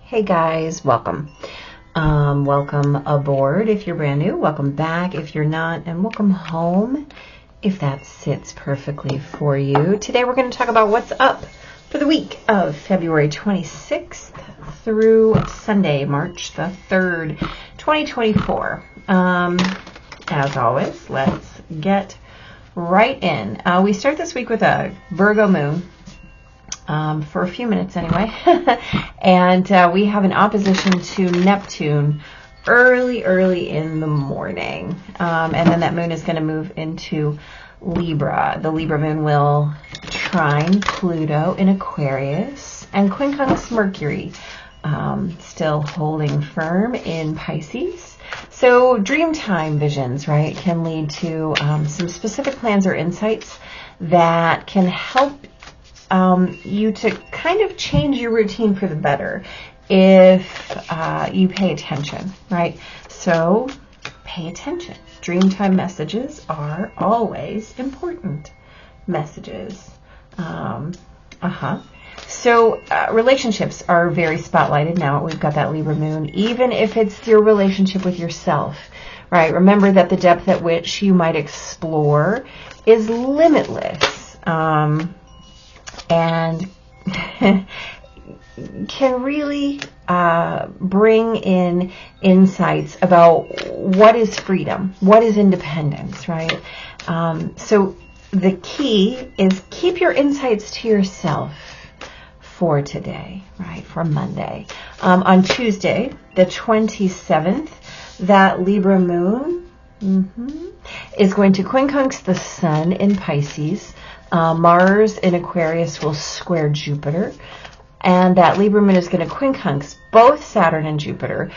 Hey guys, welcome. Welcome aboard if you're brand new, welcome back if you're not, and welcome home if that sits perfectly for you. Today we're going to talk about what's up for the week of February 26th through Sunday, March the 3rd, 2024. As always, let's get right in. We start this week with a Virgo moon. For a few minutes anyway, and we have an opposition to Neptune early in the morning, and then that moon is going to move into Libra. The Libra moon will trine Pluto in Aquarius, and quincunx Mercury still holding firm in Pisces. So dreamtime visions, right, can lead to some specific plans or insights that can help you to kind of change your routine for the better if you pay attention, right? So pay attention. Dreamtime messages are always important messages. So relationships are very spotlighted now. We've got that Libra moon, even if it's your relationship with yourself, right? Remember that the depth at which you might explore is limitless. And can really bring in insights about what is freedom, what is independence, right? So the key is keep your insights to yourself for today, right, for Monday. On Tuesday, the 27th, that Libra moon is going to quincunx the sun in Pisces. Mars in Aquarius will square Jupiter, and that Libra moon is going to quincunx both Saturn and Jupiter,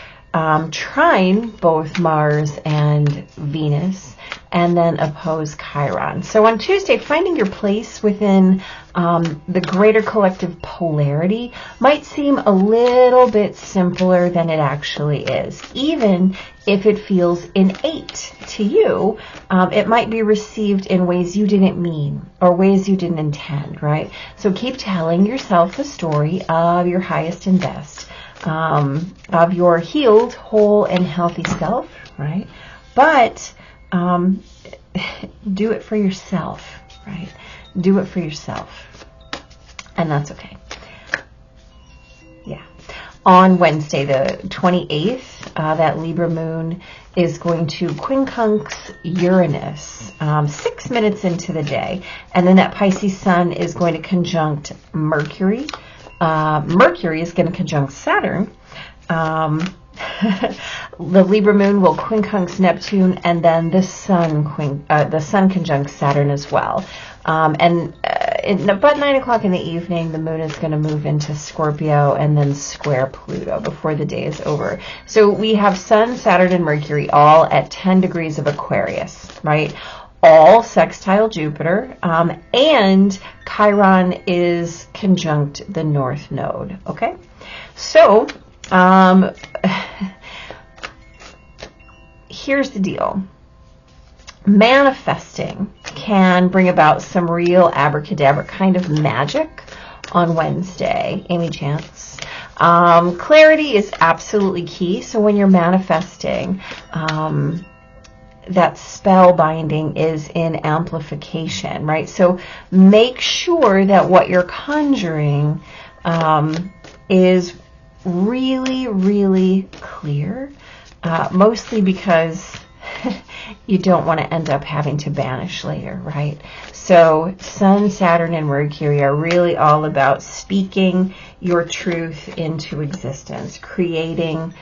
trine both Mars and Venus, and then oppose Chiron. So on Tuesday, finding your place within the greater collective polarity might seem a little bit simpler than it actually is. Even if it feels innate to you, it might be received in ways you didn't mean or ways you didn't intend, right? So keep telling yourself the story of your highest and best, of your healed, whole, and healthy self, right? But do it for yourself, right? Do it for yourself. And that's okay. Yeah. On Wednesday, the 28th, that Libra moon is going to quincunx Uranus 6 minutes into the day. And then that Pisces sun is going to conjunct Mercury. Mercury is going to conjunct Saturn. The Libra moon will quincunx Neptune, and then the sun conjuncts Saturn as well. About 9 o'clock in the evening, the moon is going to move into Scorpio and then square Pluto before the day is over. So we have Sun, Saturn, and Mercury all at 10 degrees of Aquarius, right? All sextile Jupiter, and Chiron is conjunct the North Node, okay? So, here's the deal. Manifesting can bring about some real abracadabra kind of magic on Wednesday. Amy Chance. Clarity is absolutely key. So when you're manifesting, that spell binding is in amplification, right? So make sure that what you're conjuring is really clear, mostly because you don't want to end up having to banish later, right? So Sun, Saturn, and Mercury are really all about speaking your truth into existence, creating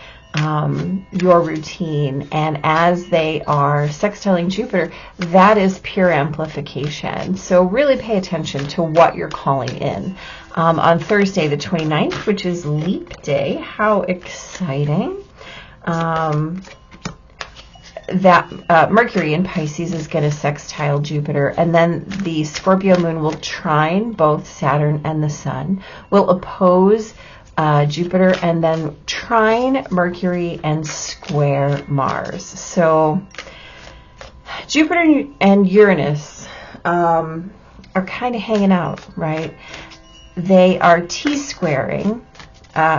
your routine. And as they are sextiling Jupiter, that is pure amplification. So really pay attention to what you're calling in. On Thursday, the 29th, which is Leap Day, how exciting. That Mercury in Pisces is going to sextile Jupiter, and then the Scorpio moon will trine both Saturn and the sun, will oppose Jupiter, and then trine Mercury and square Mars. So Jupiter and Uranus are kind of hanging out, right? They are T-squaring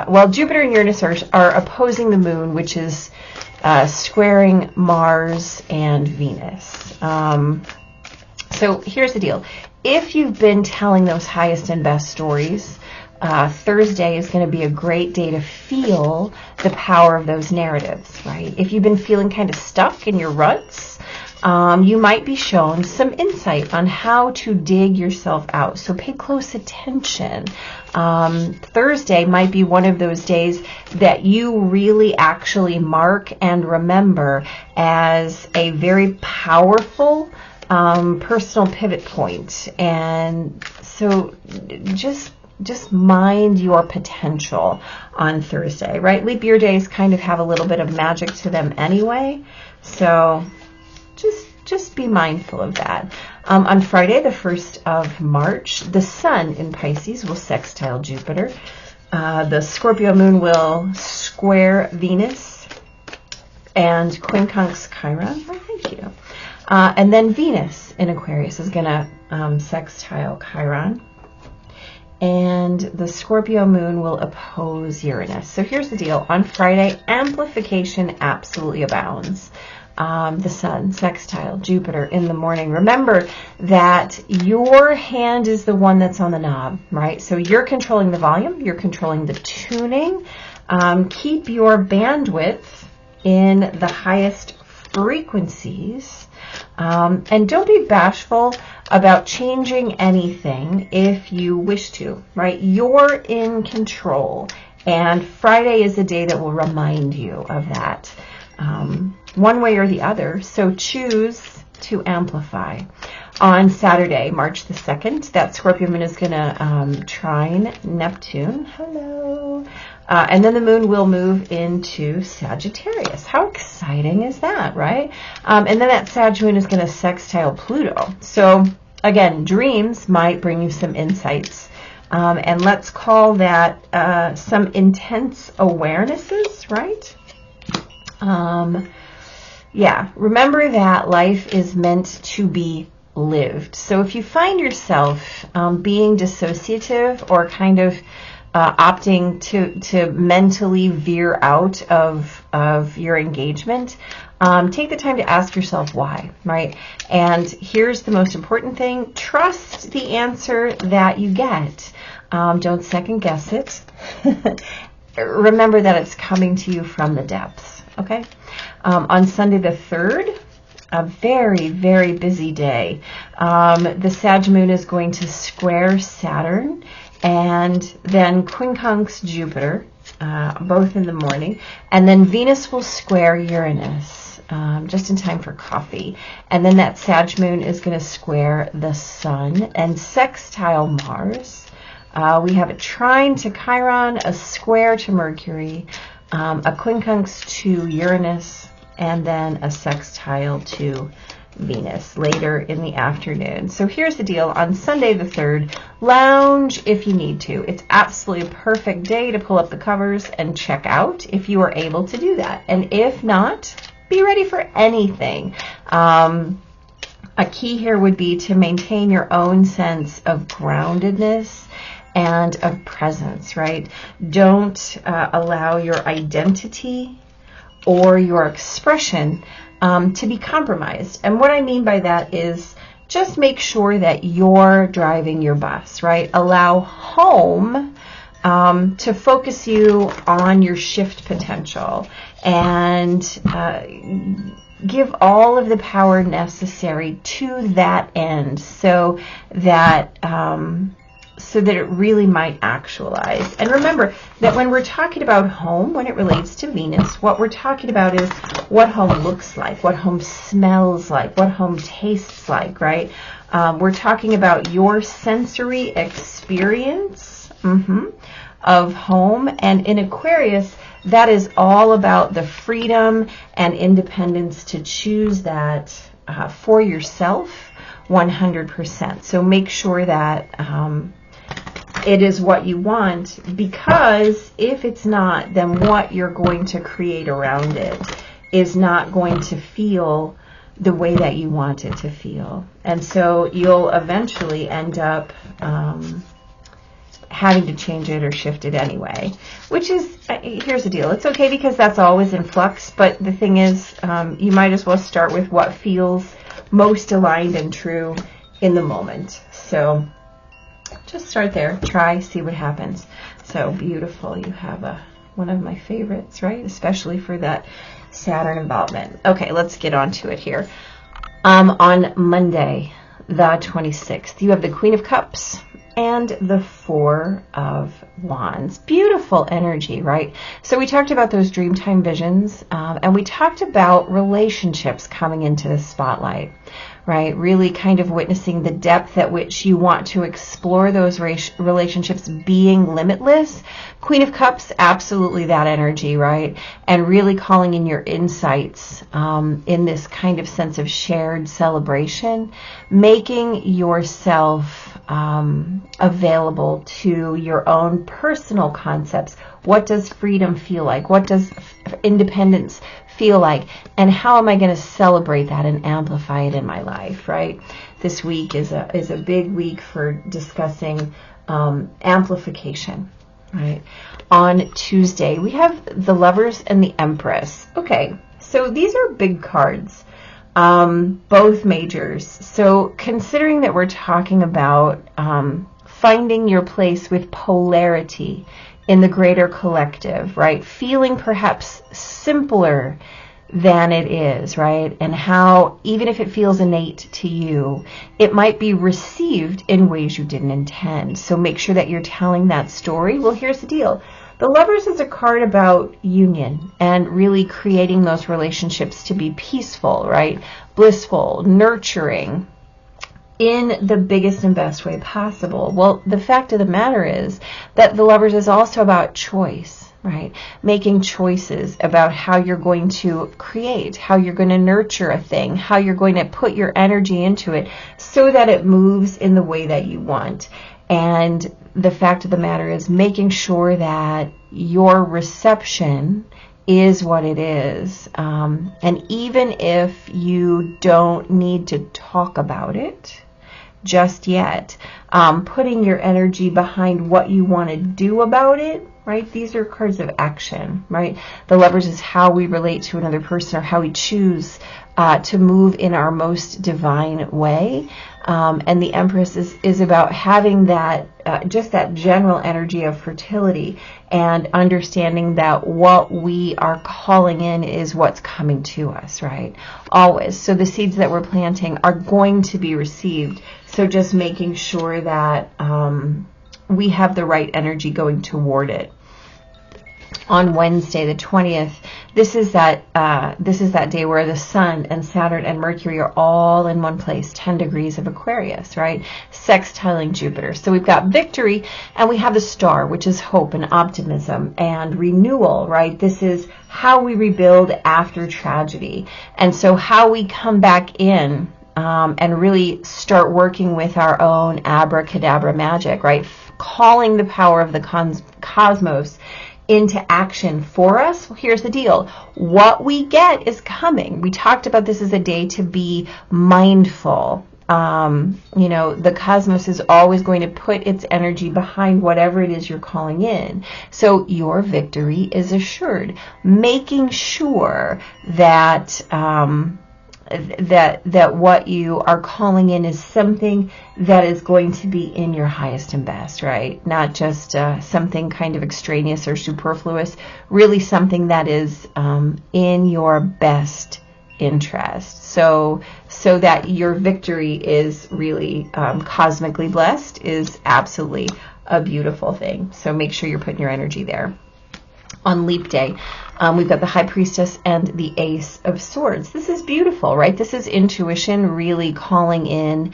well, Jupiter and Uranus are opposing the moon, which is squaring Mars and Venus. So here's the deal. If you've been telling those highest and best stories, Thursday is going to be a great day to feel the power of those narratives, right? If you've been feeling kind of stuck in your ruts, you might be shown some insight on how to dig yourself out. So pay close attention. Thursday might be one of those days that you really actually mark and remember as a very powerful personal pivot point. And so just mind your potential on Thursday, right? Leap year days kind of have a little bit of magic to them anyway. So just be mindful of that. On Friday, the 1st of March, the Sun in Pisces will sextile Jupiter. The Scorpio moon will square Venus and quincunx Chiron. Oh, thank you. And then Venus in Aquarius is going to sextile Chiron. And the Scorpio moon will oppose Uranus. So here's the deal. On Friday, amplification absolutely abounds. The Sun sextile Jupiter in the morning. Remember that your hand is the one that's on the knob, right? So you're controlling the volume. You're controlling the tuning. Keep your bandwidth in the highest frequencies. And don't be bashful about changing anything if you wish to, right? You're in control. And Friday is a day that will remind you of that. One way or the other, so choose to amplify. On Saturday, March the 2nd, that Scorpio moon is going to trine Neptune. Hello. And then the moon will move into Sagittarius. How exciting is that, right? And then that Sag moon is going to sextile Pluto. So again, dreams might bring you some insights. And let's call that some intense awarenesses, right? Yeah, remember that life is meant to be lived. So if you find yourself being dissociative or kind of opting to mentally veer out of your engagement, take the time to ask yourself why, right? And here's the most important thing. Trust the answer that you get. Don't second guess it. Remember that it's coming to you from the depths, okay? On Sunday the 3rd, a very, very busy day. The Sag moon is going to square Saturn and then quincunx Jupiter, both in the morning. And then Venus will square Uranus, just in time for coffee. And then that Sag moon is going to square the Sun and sextile Mars. We have a trine to Chiron, a square to Mercury, a quincunx to Uranus, and then a sextile to Venus later in the afternoon. So here's the deal. On Sunday the 3rd, lounge if you need to. It's absolutely a perfect day to pull up the covers and check out if you are able to do that. And if not, be ready for anything. A key here would be to maintain your own sense of groundedness and of presence, right? Don't allow your identity or your expression to be compromised. And what I mean by that is just make sure that you're driving your bus, right? Allow home to focus you on your shift potential and give all of the power necessary to that end so that it really might actualize. And remember that when we're talking about home, when it relates to Venus, what we're talking about is what home looks like, what home smells like, what home tastes like, right? We're talking about your sensory experience of home. And in Aquarius, that is all about the freedom and independence to choose that for yourself 100%. So make sure that it is what you want, because if it's not, then what you're going to create around it is not going to feel the way that you want it to feel. And so you'll eventually end up having to change it or shift it anyway, which is, here's the deal. It's okay because that's always in flux, but the thing is, you might as well start with what feels most aligned and true in the moment. So just start there, try, see what happens. So beautiful. You have one of my favorites, right? Especially for that Saturn involvement. Okay, let's get on to it here. On Monday, the 26th, you have the Queen of Cups and the Four of Wands. Beautiful energy, right? So we talked about those dreamtime visions, and we talked about relationships coming into the spotlight, right? Really kind of witnessing the depth at which you want to explore those relationships being limitless. Queen of Cups, absolutely that energy, right? And really calling in your insights in this kind of sense of shared celebration, making yourself available to your own personal concepts. What does freedom feel like? What does independence feel like? And how am I going to celebrate that and amplify it in my life, right? This week is a big week for discussing amplification, right? On Tuesday, we have the Lovers and the Empress. Okay, so these are big cards. Both majors. So considering that we're talking about finding your place with polarity in the greater collective, right? Feeling perhaps simpler than it is, right? And how, even if it feels innate to you, it might be received in ways you didn't intend. So make sure that you're telling that story. Well, here's the deal. The Lovers is a card about union and really creating those relationships to be peaceful, right? Blissful, nurturing, in the biggest and best way possible. Well, the fact of the matter is that the Lovers is also about choice, right? Making choices about how you're going to create, how you're going to nurture a thing, how you're going to put your energy into it so that it moves in the way that you want. And the fact of the matter is making sure that your reception is what it is. And even if you don't need to talk about it just yet, putting your energy behind what you want to do about it, right? These are cards of action, right? The Lovers is how we relate to another person or how we choose to move in our most divine way. And the Empress is about having that, just that general energy of fertility and understanding that what we are calling in is what's coming to us, right? Always. So the seeds that we're planting are going to be received. So just making sure that we have the right energy going toward it. On Wednesday, the 20th, this is that day where the Sun and Saturn and Mercury are all in one place, 10 degrees of Aquarius, right? Sextiling Jupiter. So we've got victory, and we have the Star, which is hope and optimism and renewal, right? This is how we rebuild after tragedy. And so how we come back in and really start working with our own abracadabra magic, right? Calling the power of the cosmos into action for us. Well, here's the deal. What we get is coming. We talked about this as a day to be mindful. The cosmos is always going to put its energy behind whatever it is you're calling in. So your victory is assured. Making sure that that what you are calling in is something that is going to be in your highest and best, right? Not just something kind of extraneous or superfluous, really something that is in your best interest. So that your victory is really cosmically blessed is absolutely a beautiful thing. So make sure you're putting your energy there. On Leap Day, we've got the High Priestess and the Ace of Swords. This is beautiful, right? This is intuition really calling in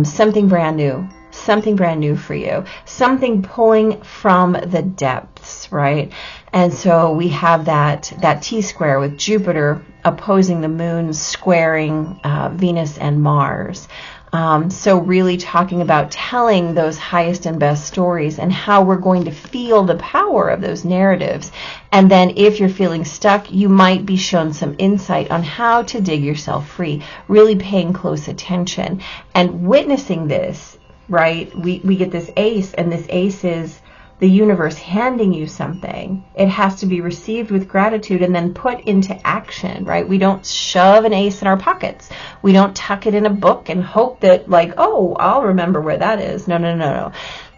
something brand new for you, something pulling from the depths, right? And so we have that T-square with Jupiter opposing the moon, squaring Venus and Mars. So really talking about telling those highest and best stories and how we're going to feel the power of those narratives. And then if you're feeling stuck, you might be shown some insight on how to dig yourself free, really paying close attention and witnessing this right? We get this ace, and this ace is the universe handing you something. It has to be received with gratitude and then put into action, right? We don't shove an ace in our pockets. We don't tuck it in a book and hope that, like, oh, I'll remember where that is. No, no, no, no.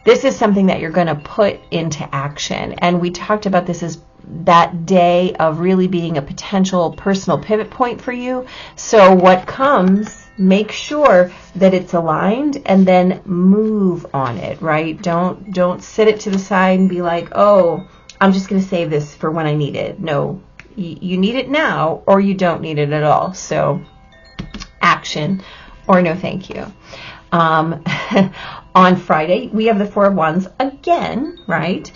This is something that you're going to put into action. And we talked about this as that day of really being a potential personal pivot point for you. So what comes, make sure that it's aligned and then move on it, right? Don't sit it to the side and be like, oh, I'm just going to save this for when I need it. No, you need it now, or you don't need it at all. So action or no thank you. On Friday, we have the Four of Wands again, right?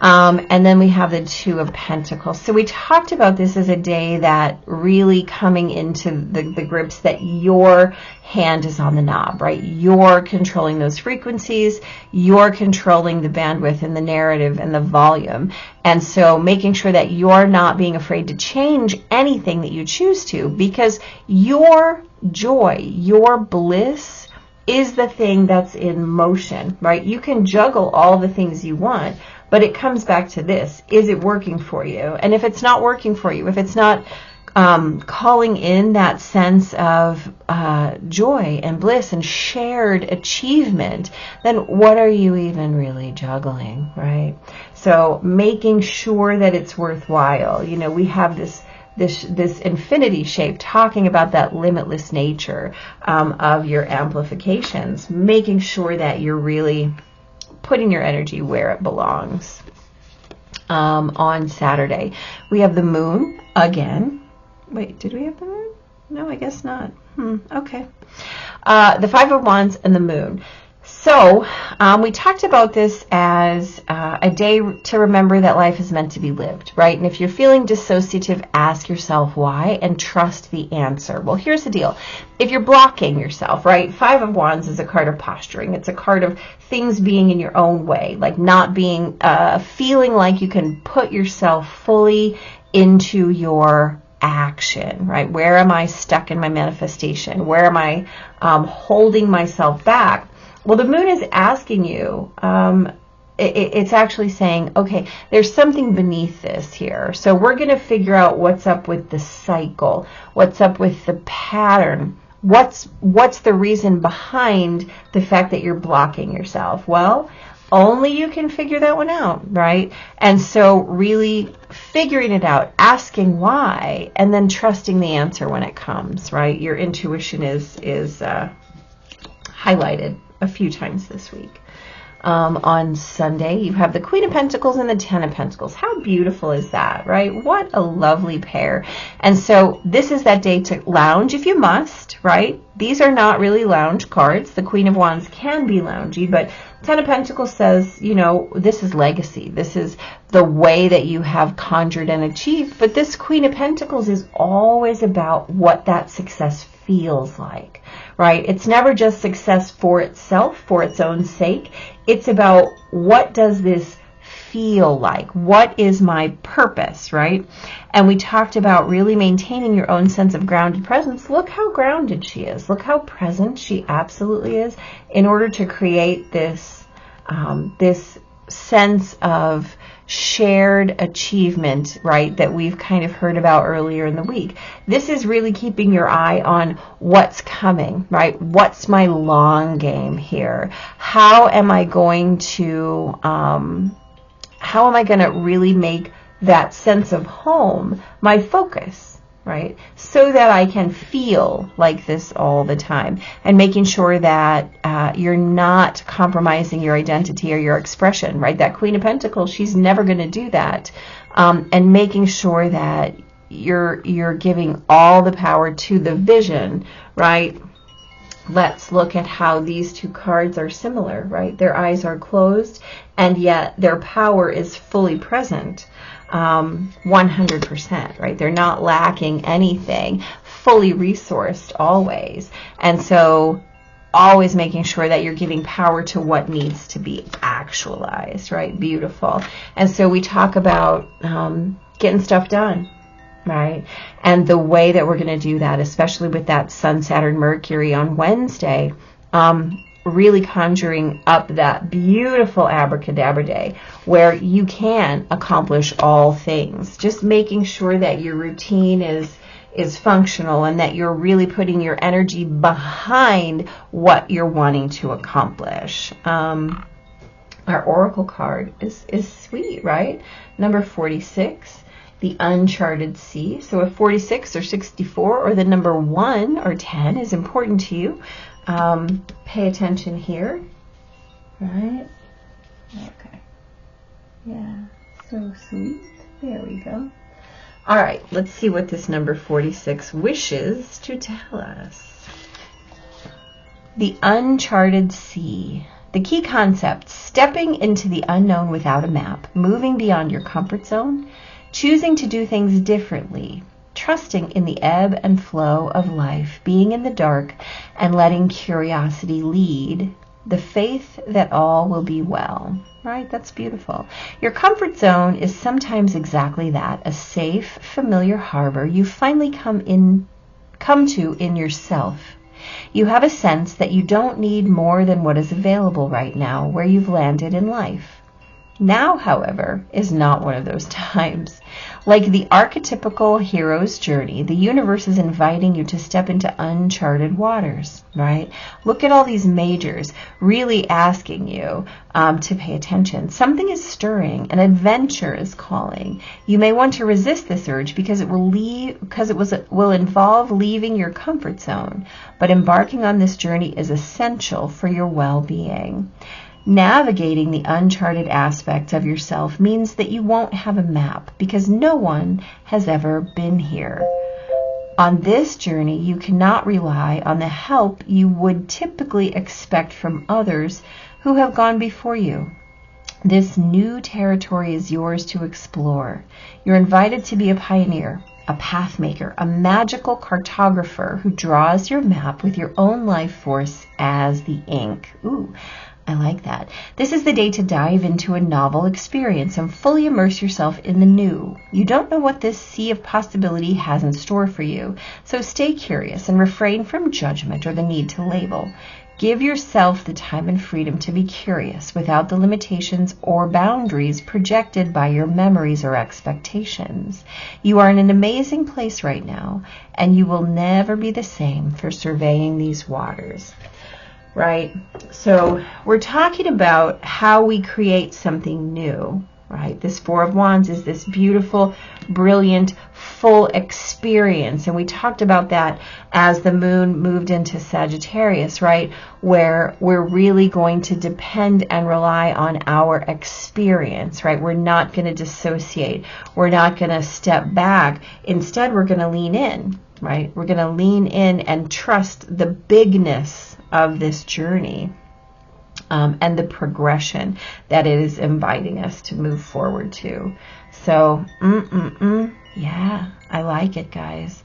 And then we have the Two of Pentacles. So we talked about this as a day that really coming into the grips that your hand is on the knob, right? You're controlling those frequencies. You're controlling the bandwidth and the narrative and the volume. And so making sure that you're not being afraid to change anything that you choose to, because your joy, your bliss is the thing that's in motion, right? You can juggle all the things you want, but it comes back to this. Is it working for you? And if it's not working for you, if it's not calling in that sense of joy and bliss and shared achievement, then what are you even really juggling, right? So making sure that it's worthwhile. You know, we have this infinity shape talking about that limitless nature of your amplifications, making sure that you're really putting your energy where it belongs. On Saturday, we have the moon again. Wait, did we have the moon? No, I guess not. Okay. The Five of Wands and the moon. So we talked about this as a day to remember that life is meant to be lived, right? And if you're feeling dissociative, ask yourself why and trust the answer. Well, here's the deal. If you're blocking yourself, right? Five of Wands is a card of posturing. It's a card of things being in your own way, like not being, feeling like you can put yourself fully into your action, right? Where am I stuck in my manifestation? Where am I holding myself back? Well, the moon is asking you, it's actually saying, okay, there's something beneath this here. So we're going to figure out what's up with the cycle, what's up with the pattern, what's the reason behind the fact that you're blocking yourself. Well, only you can figure that one out, right? And so really figuring it out, asking why, and then trusting the answer when it comes, right? Your intuition is highlighted a few times this week. On Sunday, you have the Queen of Pentacles and the Ten of Pentacles. How beautiful is that, right? What a lovely pair. And so this is that day to lounge if you must, right? These are not really lounge cards. The Queen of Wands can be loungy, but Ten of Pentacles says, you know, this is legacy. This is the way that you have conjured and achieved. But this Queen of Pentacles is always about what that success feels like, right? It's never just success for itself, for its own sake. It's about what does this feel like? What is my purpose, right? And we talked about really maintaining your own sense of grounded presence. Look how grounded she is. Look how present she absolutely is in order to create this, this sense of shared achievement, right, that we've kind of heard about earlier in the week. This is really keeping your eye on what's coming, right? What's my long game here? How am I going to really make that sense of home my focus, right? So that I can feel like this all the time, and making sure that you're not compromising your identity or your expression, right? That Queen of Pentacles, she's never going to do that. And making sure that you're giving all the power to the vision, right? Let's look at how these two cards are similar, right? Their eyes are closed, and yet their power is fully present. 100%, right? They're not lacking anything, fully resourced always. And so always making sure that you're giving power to what needs to be actualized, right? Beautiful. And so we talk about getting stuff done, right? And the way that we're going to do that, especially with that Sun, Saturn, Mercury on Wednesday, really conjuring up that beautiful abracadabra day where you can accomplish all things. Just making sure that your routine is functional and that you're really putting your energy behind what you're wanting to accomplish. Our oracle card is sweet, right? Number 46, the uncharted sea. So if 46 or 64 or the number 1 or 10 is important to you, pay attention here, right? Okay. Yeah, so sweet. There we go. All right, let's see what this number 46 wishes to tell us. The uncharted sea. The key concept, stepping into the unknown without a map, moving beyond your comfort zone, choosing to do things differently, trusting in the ebb and flow of life, being in the dark and letting curiosity lead, the faith that all will be well. Right? That's beautiful. Your comfort zone is sometimes exactly that, a safe, familiar harbor you finally come to in yourself. You have a sense that you don't need more than what is available right now where you've landed in life. Now, however, is not one of those times. Like the archetypical hero's journey, the universe is inviting you to step into uncharted waters, right? Look at all these majors really asking you to pay attention. Something is stirring. An adventure is calling. You may want to resist this urge because it will involve leaving your comfort zone. But embarking on this journey is essential for your well-being. Navigating the uncharted aspects of yourself means that you won't have a map because no one has ever been here. On this journey, you cannot rely on the help you would typically expect from others who have gone before you. This new territory is yours to explore. You're invited to be a pioneer, a path maker, a magical cartographer who draws your map with your own life force as the ink. Ooh. I like that. This is the day to dive into a novel experience and fully immerse yourself in the new. You don't know what this sea of possibility has in store for you, so stay curious and refrain from judgment or the need to label. Give yourself the time and freedom to be curious without the limitations or boundaries projected by your memories or expectations. You are in an amazing place right now, and you will never be the same for surveying these waters. Right? So we're talking about how we create something new, right? This Four of Wands is this beautiful, brilliant, full experience. And we talked about that as the moon moved into Sagittarius, right? Where we're really going to depend and rely on our experience, right? We're not going to dissociate. We're not going to step back. Instead, we're going to lean in, right? We're going to lean in and trust the bigness of this journey and the progression that it is inviting us to move forward to. So, yeah, I like it, guys.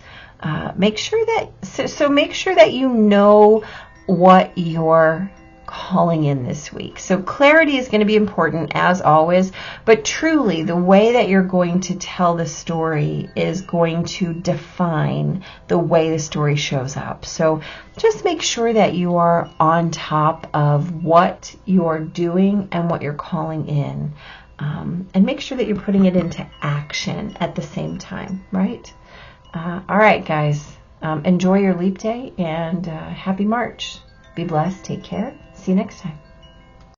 Make sure that you know what you're calling in this week. So clarity is going to be important as always, but truly the way that you're going to tell the story is going to define the way the story shows up. So just make sure that you are on top of what you're doing and what you're calling in, and make sure that you're putting it into action at the same time, right? All right, guys, enjoy your leap day and happy March. Be blessed. Take care. See you next time.